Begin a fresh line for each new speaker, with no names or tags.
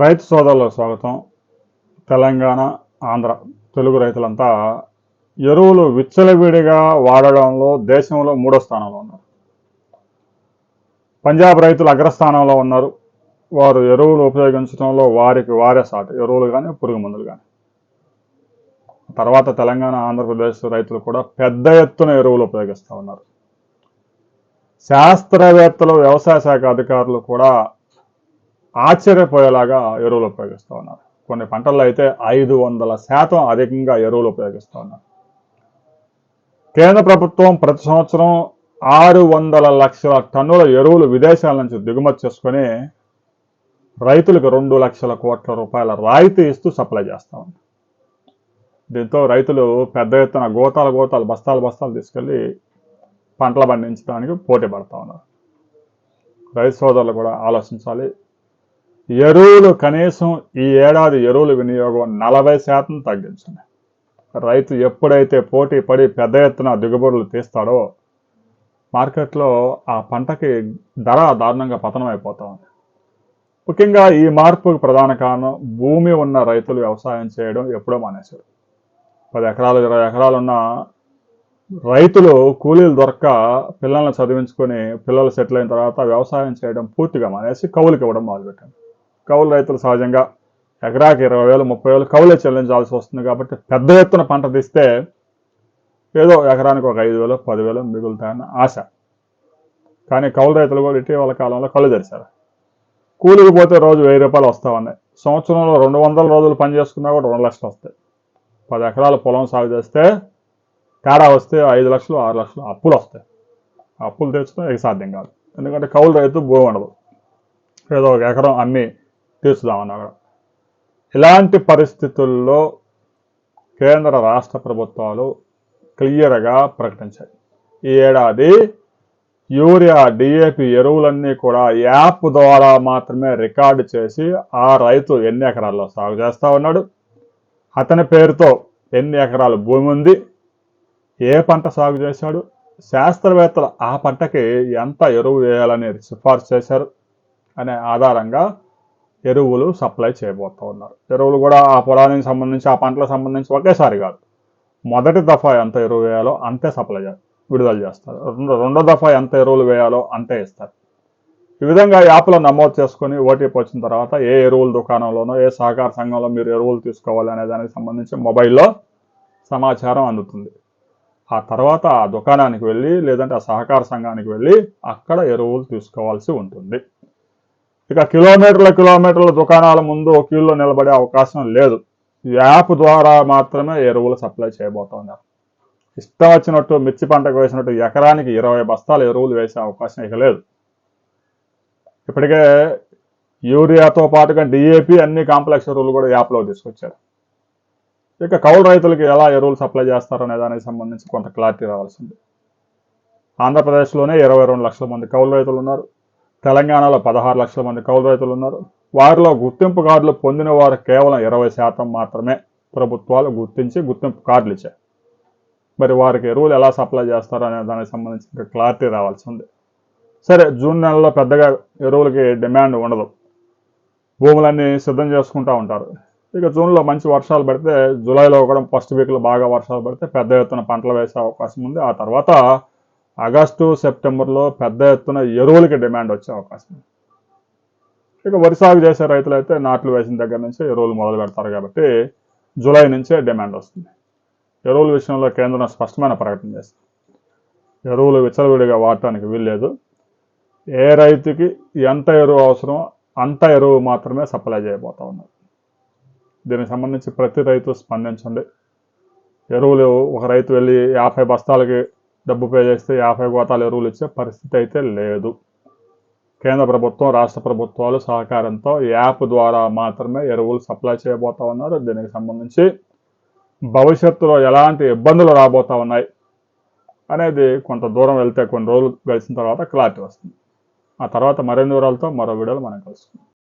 రైతు సోదరులకు స్వాగతం. తెలంగాణ, ఆంధ్ర తెలుగు రైతులంతా ఎరువులు విచ్చలవిడిగా వాడడంలో దేశంలో 3వ స్థానంలో ఉన్నారు. పంజాబ్ రైతులు అగ్రస్థానంలో ఉన్నారు. వారు ఎరువులు ఉపయోగించడంలో వారికి వారే సాటి, ఎరువులు కానీ పురుగు మందులు కానీ. తర్వాత తెలంగాణ, ఆంధ్రప్రదేశ్ రైతులు కూడా పెద్ద ఎత్తున ఎరువులు ఉపయోగిస్తూ ఉన్నారు. శాస్త్రవేత్తలు, వ్యవసాయ శాఖ అధికారులు కూడా ఆశ్చర్యపోయేలాగా ఎరువులు ఉపయోగిస్తూ ఉన్నారు. కొన్ని పంటల్లో అయితే 500% అధికంగా ఎరువులు ఉపయోగిస్తూ ఉన్నారు. కేంద్ర ప్రభుత్వం ప్రతి సంవత్సరం 600 లక్షల టన్నుల ఎరువులు విదేశాల నుంచి దిగుమతి చేసుకొని రైతులకు 2 లక్షల కోట్ల రూపాయల రాయితీ ఇస్తూ సప్లై చేస్తూ ఉన్నారు. దీంతో రైతులు పెద్ద ఎత్తున గోతాలు బస్తాలు తీసుకెళ్లి పంటలు పండించడానికి పోటీ పడుతూ ఉన్నారు. రైతు సోదరులు కూడా ఆలోచించాలి. ఎరువులు కనీసం ఈ ఏడాది ఎరువుల వినియోగం 40% తగ్గించండి. రైతు ఎప్పుడైతే పోటీ పడి పెద్ద ఎత్తున దిగుబడులు తీస్తాడో మార్కెట్లో ఆ పంటకి ధర దారుణంగా పతనం అయిపోతా ఉంది. ముఖ్యంగా ఈ మార్పుకు ప్రధాన కారణం భూమి ఉన్న రైతులు వ్యవసాయం చేయడం ఎప్పుడో మానేశారు. 10 ఎకరాలు 20 ఎకరాలు ఉన్న రైతులు కూలీలు దొరక్క పిల్లల్ని చదివించుకొని పిల్లలు సెటిల్ అయిన తర్వాత వ్యవసాయం చేయడం పూర్తిగా మానేసి కౌలుకి ఇవ్వడం మొదలుపెట్టారు. కౌలు రైతులు సహజంగా ఎకరాకి 20,000 30,000 కౌలే చెల్లించాల్సి వస్తుంది. కాబట్టి పెద్ద ఎత్తున పంట తీస్తే ఏదో ఎకరానికి ఒక 5,000 10,000 మిగులుతాయన్న ఆశ. కానీ కౌలు రైతులు కూడా ఇటీవల కాలంలో కళ్ళు తెరిచారు. కూలికి పోతే రోజు 1000 రూపాయలు వస్తూ ఉన్నాయి. సంవత్సరంలో 200 రోజులు పని చేసుకున్నా కూడా 2 లక్షలు వస్తాయి. 10 ఎకరాల పొలం సాగు చేస్తే తేడా వస్తే 5 లక్షలు 6 లక్షలు అప్పులు వస్తాయి. అప్పులు తెచ్చడం ఇక సాధ్యం కాదు. ఎందుకంటే కౌలు రైతు భూమి ఉండదు. ఏదో ఒక ఎకరం అమ్మి తీర్చుదామన్నాడు. ఇలాంటి పరిస్థితుల్లో కేంద్ర రాష్ట్ర ప్రభుత్వాలు క్లియర్గా ప్రకటించాయి. ఈ ఏడాది యూరియా డిఏపి ఎరువులన్నీ కూడా యాప్ ద్వారా మాత్రమే రికార్డు చేసి ఆ రైతు ఎన్ని ఎకరాల్లో సాగు చేస్తూ ఉన్నాడు, అతని పేరుతో ఎన్ని ఎకరాలు భూమి ఉంది, ఏ పంట సాగు చేశాడు, శాస్త్రవేత్తలు ఆ పంటకి ఎంత ఎరువు వేయాలని సిఫార్సు చేశారు అనే ఆధారంగా ఎరువులు సప్లై చేయబోతూ ఉన్నారు. ఎరువులు కూడా ఆ పొలానికి సంబంధించి ఆ పంటలకు సంబంధించి ఒకేసారి కాదు, మొదటి దఫా ఎంత ఎరువు వేయాలో అంతే విడుదల చేస్తారు. రెండో దఫా ఎంత ఎరువులు వేయాలో అంతే ఇస్తారు. ఈ విధంగా యాప్లో నమోదు చేసుకొని ఓటీపీ వచ్చిన తర్వాత ఏ ఎరువుల దుకాణంలోనో ఏ సహకార సంఘంలో మీరు ఎరువులు తీసుకోవాలి అనే దానికి సంబంధించి మొబైల్లో సమాచారం అందుతుంది. ఆ తర్వాత ఆ దుకాణానికి వెళ్ళి లేదంటే ఆ సహకార సంఘానికి వెళ్ళి అక్కడ ఎరువులు తీసుకోవాల్సి ఉంటుంది. ఇక కిలోమీటర్ల దుకాణాల ముందు క్యూలో నిలబడే అవకాశం లేదు. యాప్ ద్వారా మాత్రమే ఎరువులు సప్లై చేయబోతున్నారు. ఇష్టం వచ్చినట్టు మిర్చి పంటకు వేసినట్టు ఎకరానికి 20 బస్తాలు ఎరువులు వేసే అవకాశం ఇక లేదు. ఇప్పటికే యూరియాతో పాటుగా డిఏపి అన్ని కాంప్లెక్స్ ఎరువులు కూడా యాప్లో తీసుకొచ్చారు. ఇక కౌలు రైతులకి ఎలా ఎరువులు సప్లై చేస్తారనే దానికి సంబంధించి కొంత క్లారిటీ రావాల్సింది. ఆంధ్రప్రదేశ్లోనే 22 లక్షల మంది కౌలు రైతులు ఉన్నారు. తెలంగాణలో 16 లక్షల మంది కౌలు రైతులు ఉన్నారు. వారిలో గుర్తింపు కార్డులు పొందిన వారు కేవలం 20% మాత్రమే ప్రభుత్వాలు గుర్తించి గుర్తింపు కార్డులు ఇచ్చాయి. మరి వారికి ఎరువులు ఎలా సప్లై చేస్తారు అనే దానికి సంబంధించి క్లారిటీ రావాల్సి ఉంది. సరే, జూన్ నెలలో పెద్దగా ఎరువులకి డిమాండ్ ఉండదు. భూములన్నీ సిద్ధం చేసుకుంటూ ఉంటారు. ఇక జూన్లో మంచి వర్షాలు పడితే జూలైలో కూడా ఫస్ట్ వీక్లో బాగా వర్షాలు పడితే పెద్ద ఎత్తున పంటలు వేసే అవకాశం ఉంది. ఆ తర్వాత ఆగస్టు సెప్టెంబర్లో పెద్ద ఎత్తున ఎరువులకి డిమాండ్ వచ్చే అవకాశం ఉంది. ఇక వరి సాగు చేసే రైతులు అయితే నాట్లు వేసిన దగ్గర నుంచి ఎరువులు మొదలు పెడతారు. కాబట్టి జూలై నుంచే డిమాండ్ వస్తుంది. ఎరువుల విషయంలో కేంద్రం స్పష్టమైన ప్రకటన చేస్తుంది. ఎరువులు విచ్చలవిడిగా వాడటానికి వీల్లేదు. ఏ రైతుకి ఎంత ఎరువు అవసరమో అంత ఎరువు మాత్రమే సప్లై చేయబోతా ఉన్నారు. దీనికి సంబంధించి ప్రతి రైతు స్పందించండి. ఎరువులు ఒక రైతు వెళ్ళి 50 బస్తాలకి డబ్బు పే చేస్తే 50 గోతాలు ఎరువులు ఇచ్చే పరిస్థితి అయితే లేదు. కేంద్ర ప్రభుత్వం, రాష్ట్ర ప్రభుత్వాలు సహకారంతో యాప్ ద్వారా మాత్రమే ఎరువులు సప్లై చేయబోతా ఉన్నారు. దీనికి సంబంధించి భవిష్యత్తులో ఎలాంటి ఇబ్బందులు రాబోతా ఉన్నాయి అనేది కొంత దూరం వెళ్తే కొన్ని రోజులు గడిచిన తర్వాత క్లారిటీ వస్తుంది. ఆ తర్వాత మరిన్ని వివరాలతో మరో వీడియోలో మనం కలుసుకుందాం.